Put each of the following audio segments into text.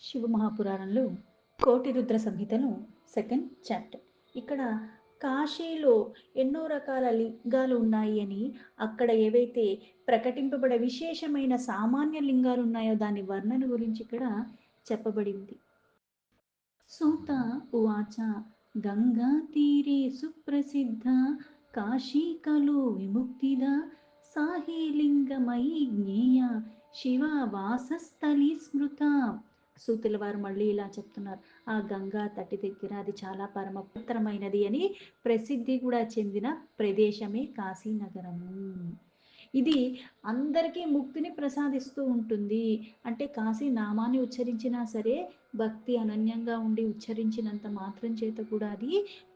శివ మహాపురాణంలో కోటి రుద్ర సంహితలో second chapter. ఇక్కడ కాశీలో ఎన్నో రకాల లింగాలు ఉన్నాయి అని, అక్కడ ఏవైతే ప్రకటింపబడే విశేషమైన సామాన్య లింగాలు ఉన్నాయో దాని వర్ణన గురించి ఇక్కడ చెప్పబడింది. సూత ఉవాచ గంగా తీరే సుప్రసిద్ధ కాశీ కలు విముక్తిద సాహి లింగమయీ జ్ఞేయ శివ వాసస్థలి స్మృత. సూతుల వారు మళ్ళీ ఇలా చెప్తున్నారు, ఆ గంగా తటి దగ్గర అది చాలా పరమ పవిత్రమైనది అని ప్రసిద్ధి కూడా చెందిన ప్రదేశమే కాశీనగరము. ఇది అందరికీ ముక్తిని ప్రసాదిస్తూ ఉంటుంది. అంటే కాశీ నామాన్ని ఉచ్చరించినా సరే భక్తి అనన్యంగా ఉండి ఉచ్చరించినంత మాత్రం చేత కూడా అది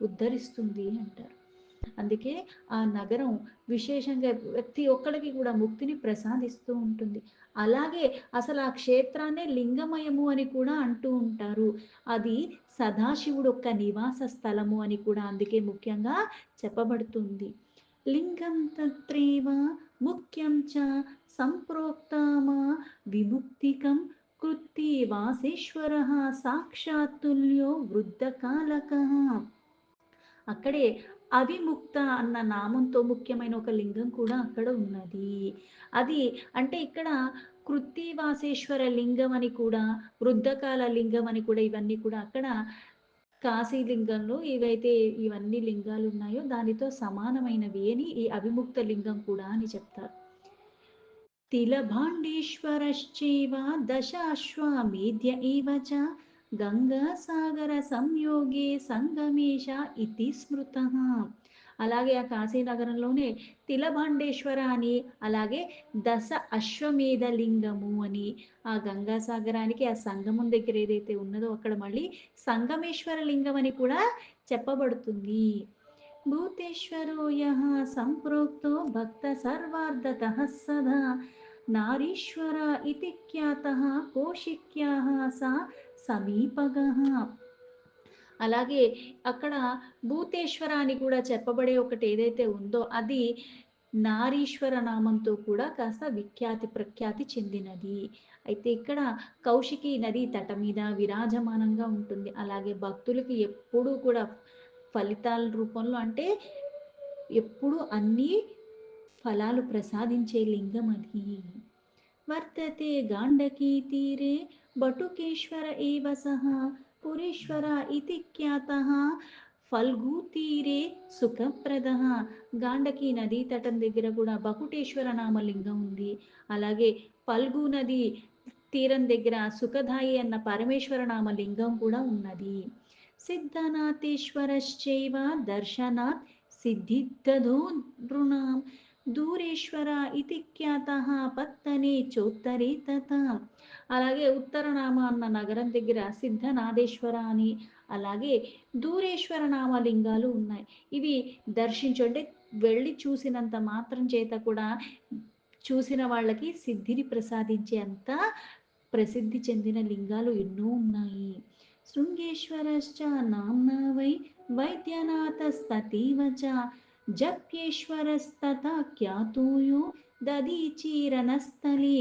ఉద్ధరిస్తుంది అంటారు. అందుకే ఆ నగరం విశేషంగా ప్రతి ఒక్కరికి కూడా ముక్తిని ప్రసాదిస్తూ ఉంటుంది. అలాగే అసలు ఆ క్షేత్రాన్నే లింగమయము అని కూడా అంటూ ఉంటారు. అది సదాశివుడు యొక్క నివాస స్థలము అని కూడా అందుకే ముఖ్యంగా చెప్పబడుతుంది. లింగం తత్రేవ ముఖ్యం చ సంప్రోక్తామా విముక్తికం కృత్తి వాసేశ్వర సాక్షాత్తుల్యో వృద్ధకాలక. అక్కడే అవిముక్త అన్న నామంతో ముఖ్యమైన ఒక లింగం కూడా అక్కడ ఉన్నది. అది అంటే ఇక్కడ కృత్తివాసేశ్వర లింగం అని కూడా, వృద్ధకాల లింగం అని కూడా, ఇవన్నీ కూడా అక్కడ కాశీలింగంలో ఏవైతే ఇవన్నీ లింగాలు ఉన్నాయో దానితో సమానమైనవి అని ఈ అవిముక్త లింగం కూడా అని చెప్తారు. తిలభాండేశ్వరశ్చైవ దశాశ్వమేధ్య ఇవ చ గంగాసాగర సంయోగే సంగమేశ ఇతి స్మృత. అలాగే ఆ కాశీనగరంలోనే తిలభాండేశ్వర అని, అలాగే దశ అశ్వమేధ లింగము అని, ఆ గంగాసాగరానికి ఆ సంగమం దగ్గర ఏదైతే ఉన్నదో అక్కడ మళ్ళీ సంగమేశ్వర లింగం అని కూడా చెప్పబడుతుంది. భూతేశ్వరో యః సంప్రోక్తో భక్త సర్వార్ధతః సదా నారీశ్వర ఇతి ఖ్యాతః కౌశిక్యాః సా సమీపగః. అలాగే అక్కడ భూతేశ్వర అని కూడా చెప్పబడే ఒకటి ఏదైతే ఉందో అది నారీశ్వర నామంతో కూడా కాస్త విఖ్యాతి ప్రఖ్యాతి చెందినది. అయితే ఇక్కడ కౌశికి నది తట మీద విరాజమానంగా ఉంటుంది. అలాగే భక్తులకి ఎప్పుడూ కూడా ఫలితాల రూపంలో అంటే ఎప్పుడు అన్ని ఫలాలు ప్రసాదించే లింగం అది. వర్తతే గాండకీ తీరే బటుకేశ్వర ఏవ సహ పురేశ్వర ఇతి ఖ్యాతః ఫల్గు తీరే సుఖప్రదః. గాండకీ నదీ తటం దగ్గర కూడా బకుటేశ్వర నామ లింగం ఉంది. అలాగే ఫల్గు నది తీరం దగ్గర సుఖదాయి అన్న పరమేశ్వర నామ లింగం కూడా ఉన్నది. సిద్ధనాథేశ్వరశ్చైవ దర్శనాత్ సిద్ధిదధో నృణాం దూరేశ్వర ఇతి ఖ్యాతః పత్తనే చోత్తరే తథా. అలాగే ఉత్తరనామ అన్న నగరం దగ్గర సిద్ధనాథేశ్వర అని, అలాగే దూరేశ్వర నామ లింగాలు ఉన్నాయి. ఇవి దర్శించండి, వెళ్ళి చూసినంత మాత్రం చేత కూడా చూసిన వాళ్ళకి సిద్ధిని ప్రసాదించే అంత ప్రసిద్ధి చెందిన లింగాలు ఎన్నో ఉన్నాయి. శృంగేశ్వరశ్చ నామ్నా వై వైద్యనాథస్తతీవ చ జప్యేశ్వరస్తథా ఖ్యాతోయో దదీచీరణస్థలి.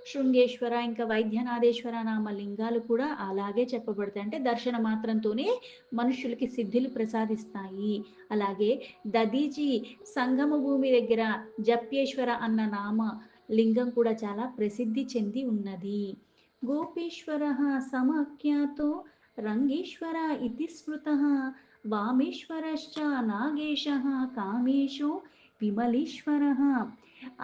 శృంగేశ్వర ఇంకా వైద్యనాథేశ్వర నామ లింగాలు కూడా అలాగే చెప్పబడతాయి. అంటే దర్శన మాత్రంతోనే మనుషులకి సిద్ధిలు ప్రసాదిస్తాయి. అలాగే దదీచి సంగమ భూమి దగ్గర జప్యేశ్వర అన్న నామ లింగం కూడా చాలా ప్రసిద్ధి చెంది ఉన్నది. గోపేశ్వర సమాఖ్యాతో రంగేశ్వర ఇతి స్మృత వామేశ్వరశ్చ నాగేశ కామేశో విమలేశ్వర.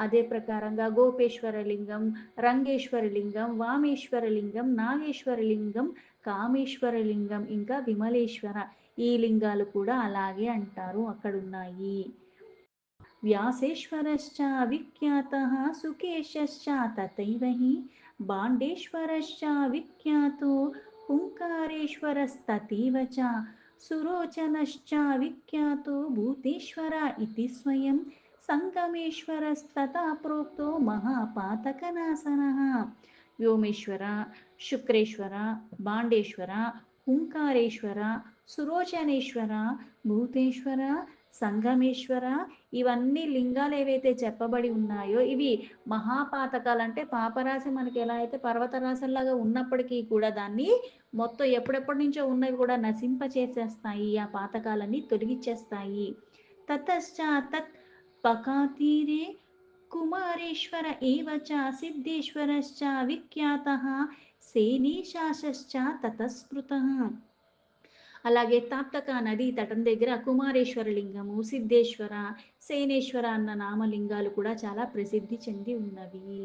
అదే ప్రకారంగా గోపేశ్వర లింగం, రంగేశ్వర లింగం, వామేశ్వర లింగం, నాగేశ్వర లింగం, కామేశ్వర లింగం, ఇంకా విమలేశ్వర ఈ లింగాలు కూడా అలాగే అంటారు, అక్కడున్నాయి. వ్యాసేశ్వరశ్చ విఖ్యాతః సుకేశశ్చ తథైవ హి బాండేశ్వరశ్చ విఖ్యాతో హుంకారేశ్వరస్తథైవ చ సురోచనశ్చ విఖ్యాతో భూతేశ్వర ఇతి స్వయం సంగమేశ్వరస్తథా ప్రోక్తో మహాపాతకనాశనః. వ్యోమేశ్వర, శుక్రేశ్వర, బాండేశ్వర, హుంకారేశ్వర, సురోచనేశ్వర, భూతేశ్వర, సంగమేశ్వర, ఇవన్నీ లింగాలు ఏవైతే చెప్పబడి ఉన్నాయో ఇవి మహాపాతకాలు. అంటే పాపరాశి మనకి ఎలా అయితే పర్వతరాశుల్లాగా ఉన్నప్పటికీ కూడా దాన్ని మొత్తం ఎప్పుడెప్పటి నుంచో ఉన్నవి కూడా నశింపచేసేస్తాయి. ఆ పాతకాలన్నీ తొలగిచ్చేస్తాయి. తతశ్చ తత్ పకాతీరే కుమారేశ్వర ఏవ చ సిద్ధేశ్వరశ్చ విఖ్యాతః సేనీశాసశ్చ తతస్మృతః. అలాగే తాప్తక నదీ తటం దగ్గర కుమారేశ్వర లింగము, సిద్ధేశ్వర, సేనేశ్వర అన్న నామలింగాలు కూడా చాలా ప్రసిద్ధి చెంది ఉన్నవి.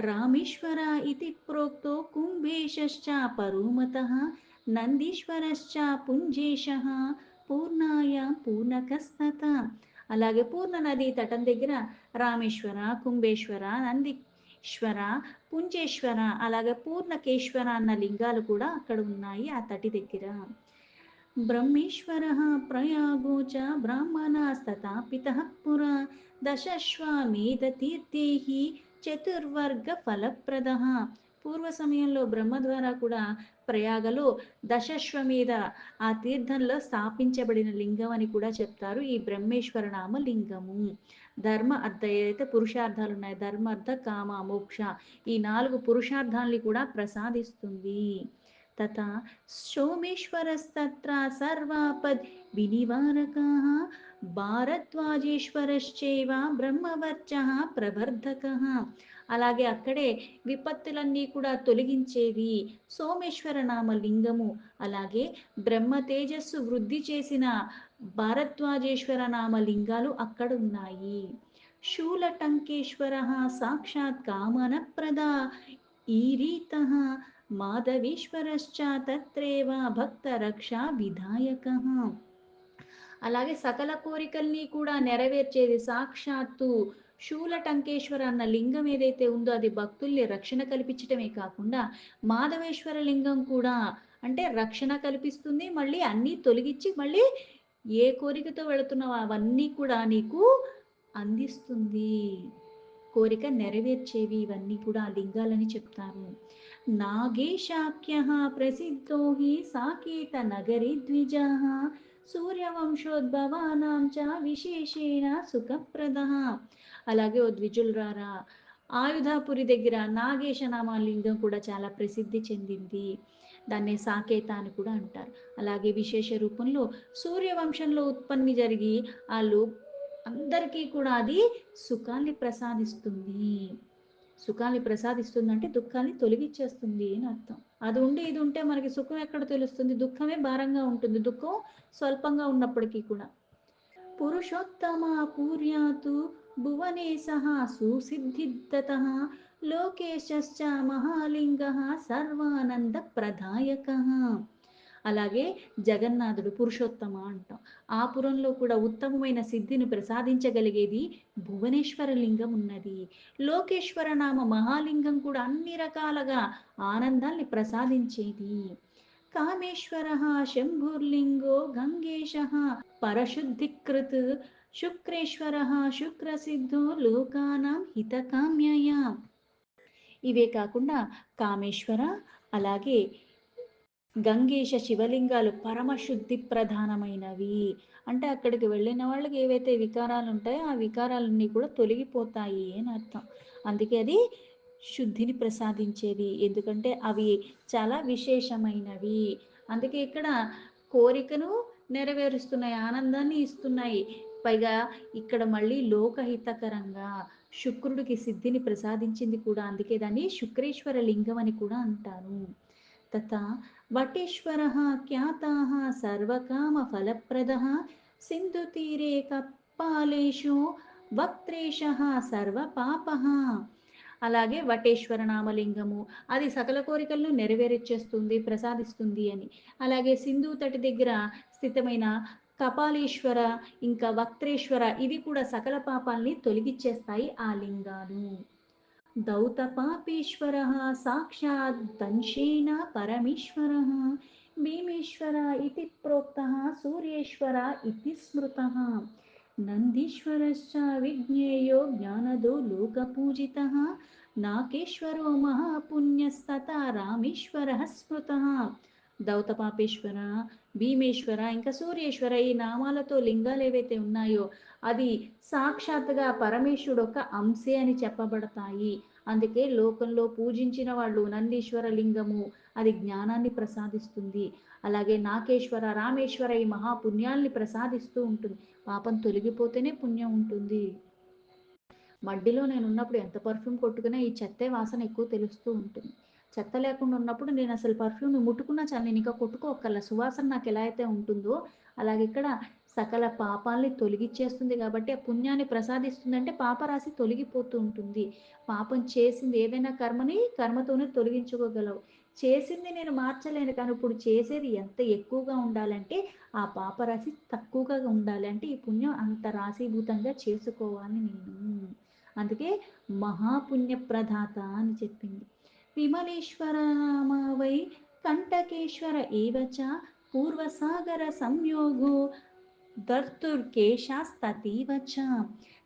రామేశ్వర ఇతి ప్రోక్తో కుంభేశశ్చ పరోమతః నందీశ్వరశ్చ పుంజేశః పూర్ణాయ పూర్ణకస్తత. అలాగే పూర్ణ నది తటం దగ్గర రామేశ్వర, కుంభేశ్వర, నందీశ్వర, పుంజేశ్వర, అలాగే పూర్ణకేశ్వర అన్న లింగాలు కూడా అక్కడ ఉన్నాయి ఆ తటి దగ్గర. బ్రహ్మేశ్వరः ప్రయాగో చ బ్రాహ్మణాస్తథా పితః పురా దశశ్వామేధతీర్థైః చతుర్వర్గ ఫలప్రదః. పూర్వ సమయంలో బ్రహ్మ ద్వారా కూడా ప్రయాగలో దశశ్వమేధ ఆ తీర్థంలో స్థాపించబడిన లింగం అని కూడా చెప్తారు ఈ బ్రహ్మేశ్వర నామ లింగము. ధర్మ అర్థ ఏదైతే పురుషార్థాలు ఉన్నాయి, ధర్మ అర్థ కామ మోక్ష, ఈ 4 పురుషార్థాలని కూడా ప్రసాదిస్తుంది. తథా సోమేశ్వరస్తత్ర సర్వాపద్ వినివారకః భారద్వాజేశ్వరశ్చైవ బ్రహ్మవర్చః ప్రవర్ధకః. అలాగే అక్కడే విపత్తులన్నీ కూడా తొలగించేది సోమేశ్వర నామ లింగము. అలాగే బ్రహ్మ తేజస్సు వృద్ధి చేసిన భారద్వాజేశ్వర నామ లింగాలు అక్కడ ఉన్నాయి. శూలటంకేశ్వర సాక్షాత్ కామనప్రద ఈరీతః మాధవీశ్వరశ్చ తత్రేవ భక్తరక్షా విధాయకః. అలాగే సకల కోరికల్ని కూడా నెరవేర్చేది సాక్షాత్తు శూలటంకేశ్వర అన్న లింగం ఏదైతే ఉందో అది భక్తుల్ని రక్షణ కల్పించటమే కాకుండా మాధవేశ్వర లింగం కూడా అంటే రక్షణ కల్పిస్తుంది, మళ్ళీ అన్నీ తొలగించి మళ్ళీ ఏ కోరికతో వెళుతున్నావో అవన్నీ కూడా నీకు అందిస్తుంది. కోరిక నెరవేర్చేవి ఇవన్నీ కూడా ఆ లింగాలని చెప్తారు. నాగేశాఖ్యః ప్రసిద్ధో హి సాకేత నగరి ద్విజః సూర్యవంశోద్భవానాం చ విశేషేణ సుఖప్రదః. అలాగే ఓ ద్విజులరారా, ఆయుధాపురి దగ్గర నాగేశ నామ లింగం కూడా చాలా ప్రసిద్ధి చెందింది. దాన్ని సాకేత అని కూడా అంటారు. అలాగే విశేష రూపంలో సూర్యవంశంలో ఉత్పత్తి జరిగి వాళ్ళు అందరికీ కూడా అది సుఖాన్ని ప్రసాదిస్తుంది. సుఖాన్ని ప్రసాదిస్తుందంటే దుఃఖాన్ని తొలగించేస్తుంది అని అర్థం. అది ఉండి ఇది ఉంటే మనకి సుఖం ఎక్కడ తెలుస్తుంది? దుఃఖమే భారంగా ఉంటుంది, దుఃఖం స్వల్పంగా ఉన్నప్పటికీ కూడా. పురుషోత్తమ పూర్యాతు భువనే సహ సుసిద్ధిదతః లోకేశశ్చ మహాలింగః సర్వానంద ప్రదాయకః. అలాగే జగన్నాథుడు పురుషోత్తమ అంటాం. ఆ పురంలో కూడా ఉత్తమమైన సిద్ధిని ప్రసాదించగలిగేది భువనేశ్వర లింగం ఉన్నది. లోకేశ్వర నామ మహాలింగం కూడా అన్ని రకాలుగా ఆనందాన్ని ప్రసాదించేది. కామేశ్వర శంభుర్లింగో గంగేశ పరశుద్ధికృత్ శుక్రేశ్వర శుక్రసిద్ధో లోకానాం హితకామ్యయ. ఇవే కాకుండా కామేశ్వర, అలాగే గంగేశ శివలింగాలు పరమశుద్ధి ప్రధానమైనవి. అంటే అక్కడికి వెళ్ళిన వాళ్ళకి ఏవైతే వికారాలు ఉంటాయో ఆ వికారాలన్నీ కూడా తొలగిపోతాయి అని అర్థం. అందుకే అది శుద్ధిని ప్రసాదించేది, ఎందుకంటే అవి చాలా విశేషమైనవి. అందుకే ఇక్కడ కోరికను నెరవేరుస్తున్నాయి, ఆనందాన్ని ఇస్తున్నాయి. పైగా ఇక్కడ మళ్ళీ లోకహితకరంగా శుక్రుడికి సిద్ధిని ప్రసాదించింది కూడా, అందుకే దాన్ని శుక్రేశ్వర లింగం అని కూడా అంటారు. తథా వటేశ్వరः ఖ్యాతాः సర్వకామఫలప్రదः సింధుతీరే కప్పాలేషు వక్త్రేశः సర్వపాపః. అలాగే వటేశ్వర నామలింగము అది సకల కోరికలను నెరవేర్చేస్తుంది, ప్రసాదిస్తుంది అని. అలాగే సింధు తటి దగ్గర స్థితమైన కపాలేశ్వర, ఇంకా వక్త్రేశ్వర, ఇవి కూడా సకల పాపాలని తొలగిచ్చేస్తాయి ఆ లింగాలు. దౌతపాపేశ్వరः సాక్షాత్ దంశేన పరమేశ్వరः భీమేశ్వర ఇతి ప్రోక్తः సూర్యేశ్వర ఇతి స్మృతः. నందీశ్వరశ్చ విజ్ఞేయో జ్ఞానదో లోకపూజితः నాకేశ్వరో మహాపుణ్యస్తథా రామేశ్వరः స్మృతः. దౌతపాపేశ్వర, భీమేశ్వర, ఇంకా సూర్యేశ్వర ఈ నామాలతో లింగాలేవైతే ఉన్నాయో అది సాక్షాత్తుగా పరమేశ్వరుడు ఒక అంశే అని చెప్పబడతాయి. అందుకే లోకంలో పూజించిన వాళ్ళు నందీశ్వర లింగము అది జ్ఞానాన్ని ప్రసాదిస్తుంది. అలాగే నాకేశ్వర, రామేశ్వర ఈ మహాపుణ్యాల్ని ప్రసాదిస్తూ ఉంటుంది. పాపం తొలగిపోతేనే పుణ్యం ఉంటుంది. మడ్డిలో నేనున్నప్పుడు ఎంత పర్ఫ్యూమ్ కొట్టుకున్నా ఈ చెత్తే వాసన ఎక్కువ తెలుస్తూ ఉంటుంది. చెత్త లేకుండా ఉన్నప్పుడు నేను అసలు పర్ఫ్యూమ్‌ని ముట్టుకున్నా చాలు నేను ఇంకా కొట్టుకోక్కర్ల. సువాసన నాకు ఎలా అయితే ఉంటుందో, అలాగే ఇక్కడ సకల పాపాల్ని తొలగిచ్చేస్తుంది కాబట్టి, ఆ పుణ్యాన్ని ప్రసాదిస్తుందంటే పాపరాశి తొలగిపోతూ ఉంటుంది. పాపం చేసింది ఏదైనా కర్మతోనే తొలగించుకోగలవు. చేసింది నేను మార్చలేను కానీ, ఇప్పుడు చేసేది ఎంత ఎక్కువగా ఉండాలంటే, ఆ పాపరాశి తక్కువగా ఉండాలి. అంటే ఈ పుణ్యం అంత రాశీభూతంగా చేసుకోవాలి నేను. అందుకే మహాపుణ్యప్రదాత అని చెప్పింది. విమలేశ్వర నామ వై కంటకేశ్వర ఏవచ పూర్వసాగర సంయోగో దర్తుర్కేశాస్తతీవ చ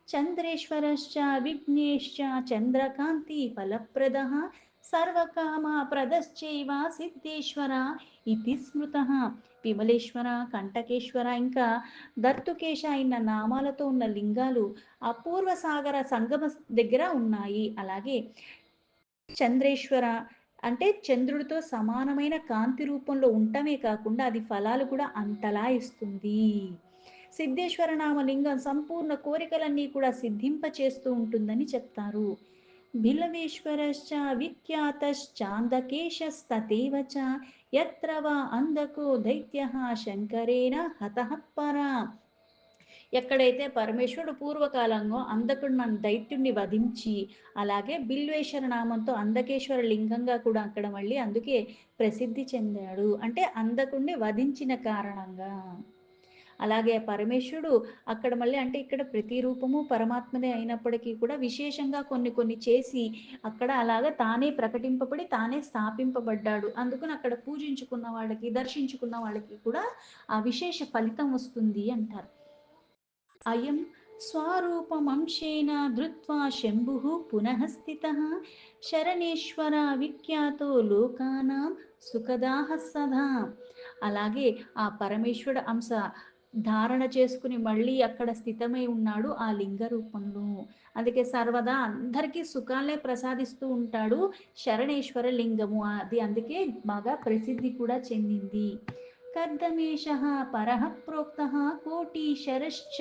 చంద్రేశ్వరశ్చ విఘ్నేశ్చ చంద్రకాంతి ఫలప్రదః సర్వకామప్రదశ్చైవ సిద్ధేశ్వర ఇతి స్మృతః. విమలేశ్వర, కంటకేశ్వర ఇంకా దర్తుకేశ అయిన నామాలతో ఉన్న లింగాలు అపూర్వ సాగర సంగమ దగ్గర ఉన్నాయి. అలాగే చంద్రేశ్వర అంటే చంద్రుడితో సమానమైన కాంతి రూపంలో ఉండటమే కాకుండా అది ఫలాలు కూడా అంతలా ఇస్తుంది. సిద్ధేశ్వర నామలింగం సంపూర్ణ కోరికలన్నీ కూడా సిద్ధింపచేస్తూ ఉంటుందని చెప్తారు. బిలవేశ్వరశ్చ విఖ్యాతశ్చాందకేశస్తతేవ చ యత్ర వా అందకో దైత్యః శంకరేణ హతః పరా. ఎక్కడైతే పరమేశ్వరుడు పూర్వకాలంలో అంధకుడిని దైత్యుడిని వధించి అలాగే బిల్వేశ్వర నామంతో అందకేశ్వర లింగంగా కూడా అక్కడ మళ్ళీ అందుకే ప్రసిద్ధి చెందాడు. అంటే అంధకుడిని వధించిన కారణంగా. అలాగే పరమేశ్వరుడు అక్కడ మళ్ళీ అంటే ఇక్కడ ప్రతి రూపము పరమాత్మదే అయినప్పటికీ కూడా విశేషంగా కొన్ని కొన్ని చేసి అక్కడ అలాగా తానే ప్రకటింపబడి తానే స్థాపింపబడ్డాడు. అందుకని అక్కడ పూజించుకున్న వాళ్ళకి దర్శించుకున్న వాళ్ళకి కూడా ఆ విశేష ఫలితం వస్తుంది అంటారు. అయం స్వరూపమంశేన ధృత్వా శంభుః పునః స్థితః శరణేశ్వర విఖ్యాతో లోకానాం సుఖదాః సదా. అలాగే ఆ పరమేశ్వరుడు అంశ ధారణ చేసుకుని మళ్ళీ అక్కడ స్థితమై ఉన్నాడు ఆ లింగ రూపంలో. అందుకే సర్వదా అందరికీ సుఖాలనే ప్రసాదిస్తూ ఉంటాడు శరణేశ్వర లింగము. అది అందుకే బాగా ప్రసిద్ధి కూడా చెందింది. కర్దమేశः పరः ప్రోక్తः కోటీశరశ్చ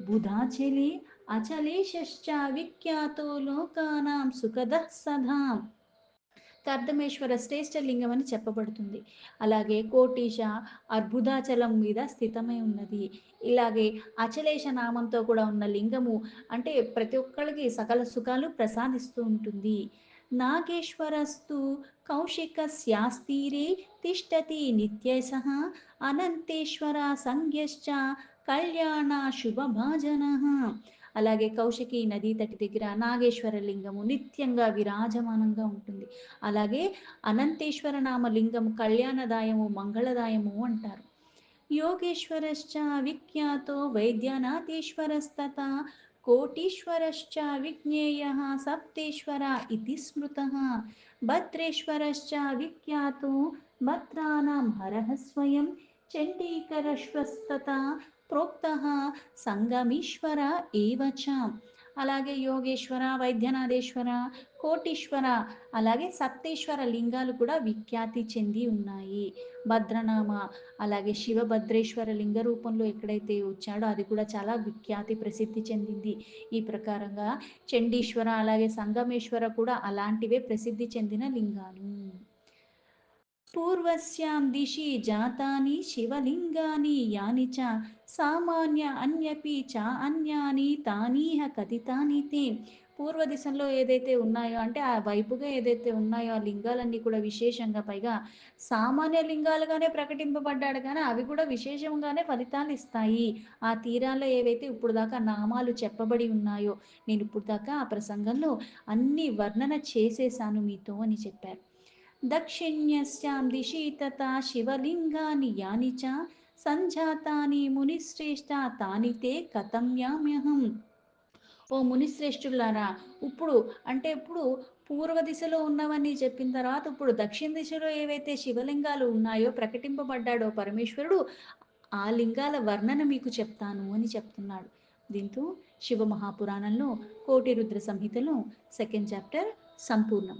బుధాచలే అచలేశశ్చ విఖ్యాతో లోకానాం సుఖదః సదా. కర్దమేశ్వర శ్రేష్ఠ లింగం అని చెప్పబడుతుంది. అలాగే కోటీశ అర్బుదాచలం మీద స్థితమై ఉన్నది. ఇలాగే అచలేశ నామంతో కూడా ఉన్న లింగము అంటే ప్రతి ఒక్కళ్ళకి సకల సుఖాలు ప్రసాదిస్తూ ఉంటుంది. నాగేశ్వరస్తు కౌశికస్యాస్తీరే తిష్టతి నిత్యశః అనంతేశ్వర సంజ్ఞశ్చ కళ్యాణ శుభభాజనః. అలాగే కౌశికి నదీ తటి దగ్గర నాగేశ్వర లింగము నిత్యంగా విరాజమానంగా ఉంటుంది. అలాగే అనంతేశ్వర నామ లింగము కళ్యాణదాయము మంగళదాయము అంటారు. योगेश्वरश्च विख्यातो वैद्यनाथेश्वरस्तथा कोटीश्वरश्च विज्ञेयः सप्तेश्वर इति स्मृतः भद्रेश्वरश्च विख्यातो भद्राणां हरः स्वयं चण्डीकरश्वस्तथा प्रोक्तः సంగమీశ్వర ఏవ చ. అలాగే యోగేశ్వర, వైద్యనాథేశ్వర, కోటీశ్వర అలాగే సప్తేశ్వర లింగాలు కూడా విఖ్యాతి చెంది ఉన్నాయి. భద్రనామ అలాగే శివభద్రేశ్వర లింగ రూపంలో ఎక్కడైతే వచ్చాడో అది కూడా చాలా విఖ్యాతి ప్రసిద్ధి చెందింది. ఈ ప్రకారంగా చండీశ్వర అలాగే సంగమేశ్వర కూడా అలాంటివే ప్రసిద్ధి చెందిన లింగాలు. పూర్వస్యాం దిశి జాతాని శివలింగాని యాని చ సామాన్య అన్యపి చ అన్యాని తానీహ కథితాని తే. పూర్వ దిశలో ఏదైతే ఉన్నాయో అంటే ఆ వైపుగా ఏదైతే ఉన్నాయో ఆ లింగాలన్నీ కూడా విశేషంగా పైగా సామాన్య లింగాలుగానే ప్రకటింపబడ్డాడు కానీ అవి కూడా విశేషంగానే ఫలితాలు ఇస్తాయి. ఆ తీరాల్లో ఏవైతే ఇప్పుడు దాకా నామాలు చెప్పబడి ఉన్నాయో నేను ఇప్పుడు దాకా ఆ ప్రసంగంలో అన్ని వర్ణన చేసేసాను మీతో అని చెప్పారు. దక్షిణ్యస్యాం దిశి తథా శివలింగాని యాని చ సంజాతాని మునిశ్రేష్ట తాని తే కథం యామ్యహం. ఓ మునిశ్రేష్ఠులారా ఇప్పుడు అంటే ఇప్పుడు పూర్వ దిశలో ఉన్నవన్నీ చెప్పిన తర్వాత, ఇప్పుడు దక్షిణ దిశలో ఏవైతే శివలింగాలు ఉన్నాయో, ప్రకటింపబడ్డాడో పరమేశ్వరుడు, ఆ లింగాల వర్ణన మీకు చెప్తాను అని చెప్తున్నాడు. దీంతో శివ మహాపురాణంలో కోటి రుద్ర సంహితలో సెకండ్ చాప్టర్ సంపూర్ణం.